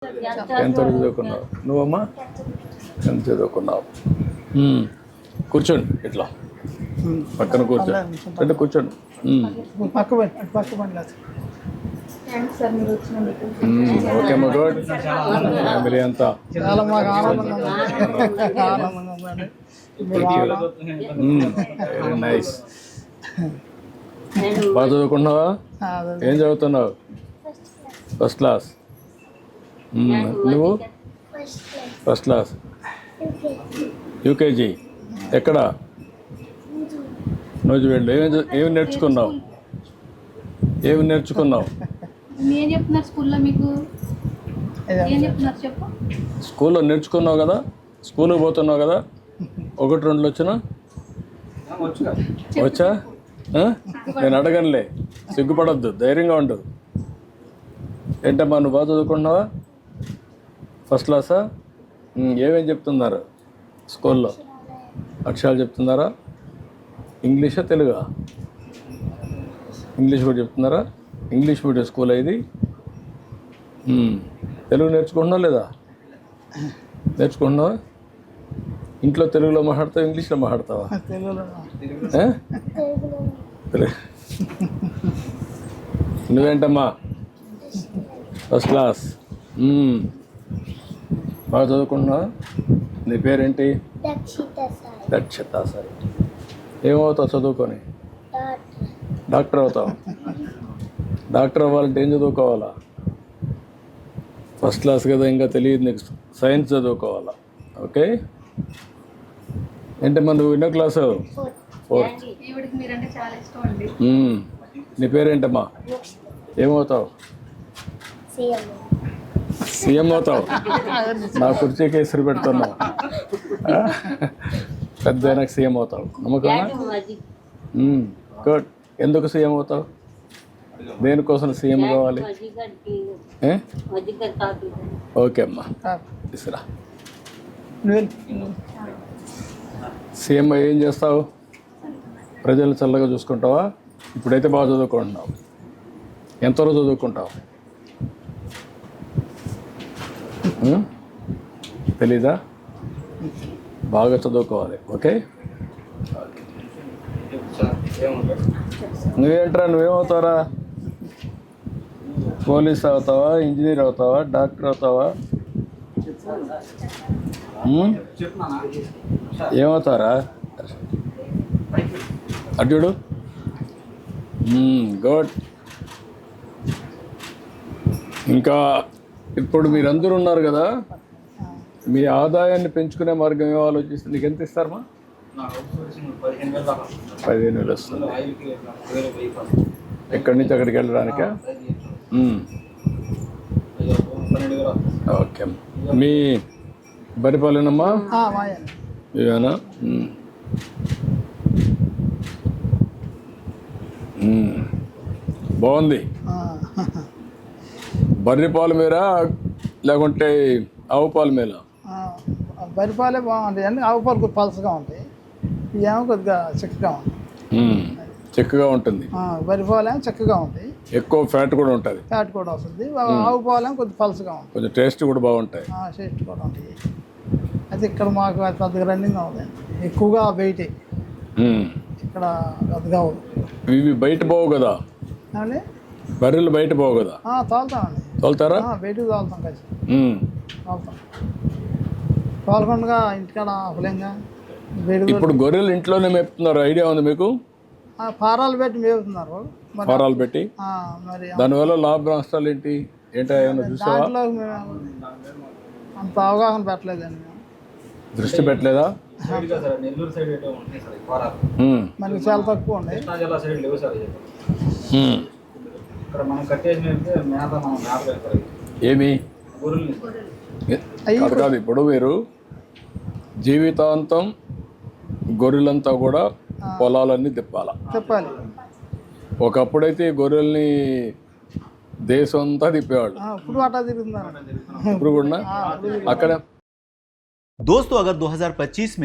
ఎంత చదువుకున్నావు నువ్వమ్మా? ఎంత చదువుకున్నావు? కూర్చోండి, ఇట్లా పక్కన కూర్చోండి, అంటే కూర్చోండి. ఓకే అమ్మా, గుడ్. ఫ్యామిలీ అంతా వెరీ నైస్. బాగా చదువుకున్నావా? ఏం చదువుతున్నావు? First class. నువ్వు? First class. యూకేజీ. ఎక్కడ? రోజు వెళ్ళు. ఏమి నేర్చుకున్నావు? ఏమి నేర్చుకున్నావు? స్కూల్లో నేర్చుకున్నావు కదా, స్కూల్కి పోతున్నావు కదా, 1-2 వచ్చినా వచ్చా? నేను అడగనులే, సిగ్గుపడద్దు, ధైర్యంగా ఉండు. ఏంటమ్మా, నువ్వు బాగా చదువుకుంటున్నావా? ఫస్ట్ క్లాసా? ఏమేమి చెప్తున్నారు స్కూల్లో? అక్షరాలు చెప్తున్నారా? ఇంగ్లీషా తెలుగా? ఇంగ్లీష్ కూడా చెప్తున్నారా? ఇంగ్లీష్ మీడియం స్కూల్ ఇది. తెలుగు నేర్చుకుంటున్నావు లేదా? నేర్చుకుంటున్నావా? ఇంట్లో తెలుగులో మాట్లాడతావా, ఇంగ్లీష్లో మాట్లాడతావా? నువ్వేంటమ్మా? First class. బాగా చదువుకుంటున్నావా? నీ పేరేంటి? దక్షిత సాయి. ఏమవుతావు చదువుకొని? డాక్టర్ అవుతావు. డాక్టర్ అవ్వాలంటే ఏం చదువుకోవాలా? ఫస్ట్ క్లాస్ కదా, ఇంకా తెలియదు నీకు. సైన్స్ చదువుకోవాలా. ఓకే. ఏంటమ్మా, నువ్వు ఎన్నో క్లాసు? 4th. నీ పేరేంటమ్మా? ఏమవుతావు? సీఎం అవుతావు. నా కుర్చీకి ఎసురు పెడుతున్నావు. పెద్ద నాకు సీఎం అవుతావు నమ్మకమా? గుడ్. ఎందుకు సీఎం అవుతావు? దేనికోసం సీఎం కావాలి? ఓకే అమ్మా, తీసురా. సీఎం ఏం చేస్తావు? ప్రజలు చల్లగా చూసుకుంటావా? ఇప్పుడైతే బాగా చదువుకుంటున్నావు. ఎంతవరకు చదువుకుంటావు? తెలీదా? బాగా చదువుకోవాలి. ఓకే. నువ్వేంట్రా, నువ్వేమవుతారా? పోలీస్ అవుతావా, ఇంజనీర్ అవుతావా, డాక్టర్ అవుతావా? ఏమవుతారా? అడ్డుడు. గుడ్. ఇంకా ఇప్పుడు మీరందరూ ఉన్నారు కదా, మీ ఆదాయాన్ని పెంచుకునే మార్గం ఏమో ఆలోచిస్తే నీకు ఎంత ఇస్తారమ్మా? 15,000 వస్తుంది. ఎక్కడి నుంచి అక్కడికి వెళ్ళడానికా? ఓకే. మీ బరిపాలెనమ్మా? ఇవేనా? బాగుంది. బర్రె పాలు మీరా లేకుంటే ఆవు పాలు మీరా? బర్రె పాలే బాగుంటాయి అండి. ఆవు పాలు కొద్దిగా పలసగా ఉంటాయి, ఇవేమో కొద్దిగా చిక్కగా ఉంటాయి. చిక్కగా ఉంటుంది. బర్రె పాలేమో చిక్కగా ఉంటాయి, ఎక్కువ ఫ్యాట్ కూడా ఉంటుంది. ఫ్యాట్ కూడా వస్తుంది. ఆవు పాలేమో కొద్దిగా పలసగా ఉంటుంది, కొంచెం టేస్ట్ కూడా బాగుంటాయి. టేస్ట్ కూడా ఉంటాయి. అయితే ఇక్కడ మాకు పెద్దగా రన్నింగ్ అవుతుంది, ఎక్కువగా బయటే. ఇక్కడ పెద్దగా అవుతుంది. ఇవి బయట పోవు కదా, బర్రెలు బయట పోవు కదా? తోలుతామండి. తోలుతారా? బయటకు తోలుతాం కలిసి తోలుతాం. తోలకుండా ఇంటికాడ ఫలంగా ఇప్పుడు గొర్రెలు ఇంట్లోనే మేపుతున్నారు. ఐడియా ఉంది మీకు? ఫారాలు పెట్టి మేపుతున్నారు. ఫారాలు పెట్టి. మరి దానివల్ల లాభ నష్టాలు ఏంటి ఏమైనా చూసావా? దాంట్లో అంత అవగాహన పెట్టలేదండి. దృష్టి పెట్టలేదా? మనకి చాలా తక్కువ ఉన్నాయి. ఏమి కాదు. ఇప్పుడు మీరు జీవితాంతం గొర్రెలంతా కూడా పొలాలన్నీ తిప్పాలి. ఒకప్పుడైతే గొర్రెల్ని దేశం అంతా తిప్పేవాళ్ళు. ఇప్పుడు అట్లా తిరుగుతున్నారు. ఇప్పుడు కూడా అక్కడ. दोस्तों अगर 2025 में